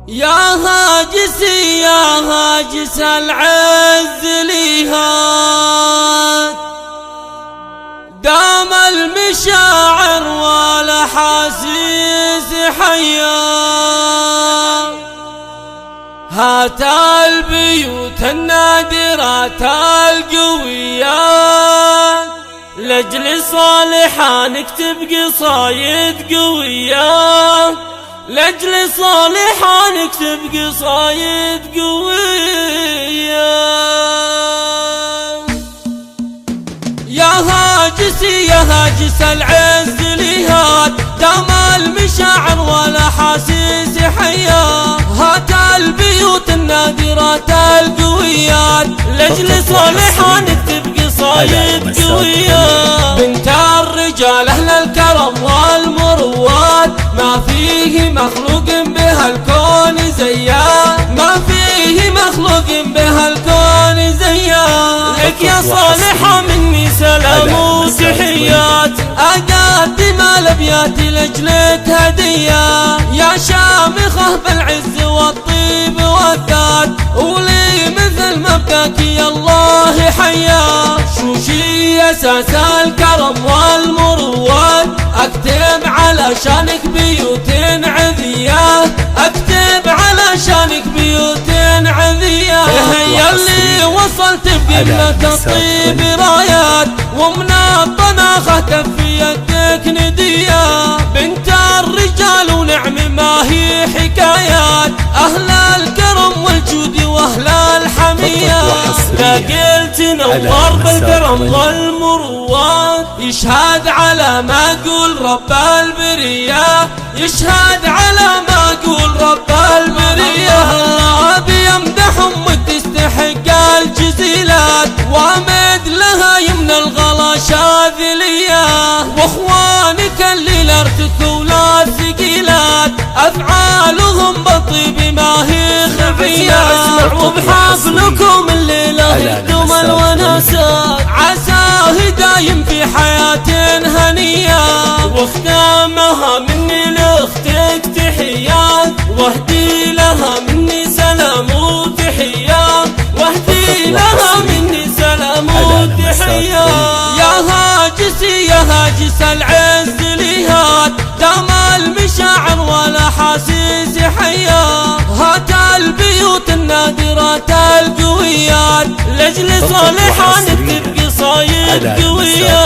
يا هاجسي يا هاجس العز ليهات، دام المشاعر والاحاسيس حيا. هات البيوت النادرات القويات، لاجل صالحة نكتب قصايد قوية، لاجل صالحة نكتب قصايد قوية. يا هاجسي يا هاجس العز ليهات، دام المشاعر والاحاسيس حيا. هات البيوت النادرات القويات، لاجل صالحة نكتب قصايد قوية. بنت الرجال اهل الكرم والمروات، ما فيه مخلوق بهالكون زيها، ما فيه مخلوق بهالكون زيها. لك يا صالحة مني سلام وتحيات، أقدم الأبيات لأجلك هدية. يا شامخة بالعز والطيب والذات، ولي مثل مبداك يا الله حيا. شوشي أساس الكرم والمروات، أكتب على شانك بيوت عذية، أكتب على شانك بيوت عذية. هي اللي وصلت بقمة الطيب رايات، ومن الطناخة كف يدك ندية. بنت الرجال ونعم ما هي حكايات، أهل الكرم والجود وأهل الحمية. لا قلت نور بالكرم والمروات، يشهد على ما قول رب البرية، يشهد على ما قول رب البرية. الله بيمدحهم وتستحق الجزيلات، وامد لها يمن الغلا شاذلية. واخوانك اللي ارتكوا لا ثقيلات، افعالهم بالطيب ما هي خفية. وبحفلكم الليلة هدوم الوناسات، عساه دايم في حياة هنية. واختامها مني لاختك تحيات، واهدي لها مني سلام وتحيات، واهدي لها مني سلام وتحيات. يا هاجسي يا هاجس العز ليهات، دام المشاعر والاحاسيس حيا. هات البيوت النادرات القويات، لاجل صالحة نكتب قصايد قوية.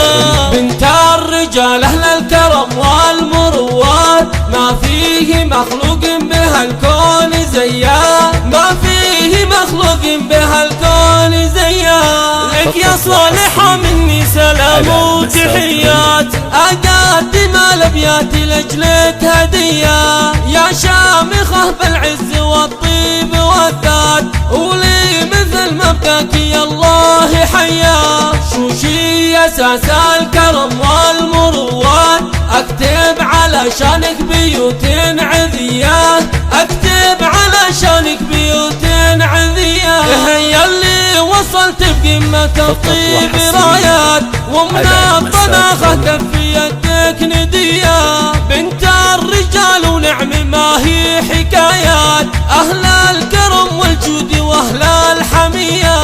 بنت الرجال اهل الكرم والمروات، ما فيه مخلوق بهالكون زيها، ما فيه مخلوق بهالكون زيها. لك يا صالحة مني سلام وتحيات، أقدم الأبيات لأجلك هدية. يا شامخة بالعز والطيب والذات، ولي مثل مبداك يا الله حيا. شوشي أساس الكرم والمروات، أكتب على شانك بيوت عذية، أكتب على شانك بيوت عذية. هي اللي وصلت بقمة الطيب رايات، ومن الطناخة كف يدك ندية. بنت الرجال ونعم ما هي حكايات، أهل الكرم والجود وأهل الحمية.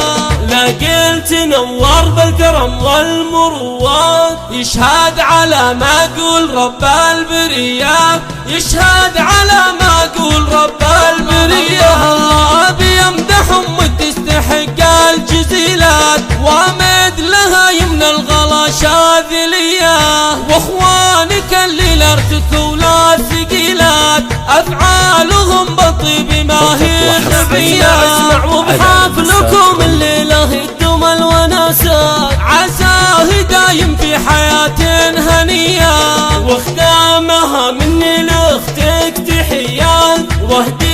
لا قلت نور بالكرم والمروات، يشهد على ما قول رب البرية، يشهد على ما قول رب البرية. الله بيمدحهم وتستحق الجزيلات، وامد لها يمن الغلا شاذلية. واخوانك اللي ارتكوا لا ثقيلات، افعالهم بالطيب ما هي خفية. وبحفلكم الليلة هدوم الوناسات، عساه دايم في حياة هنية. واختامها مني لاختك تحيات، واهدي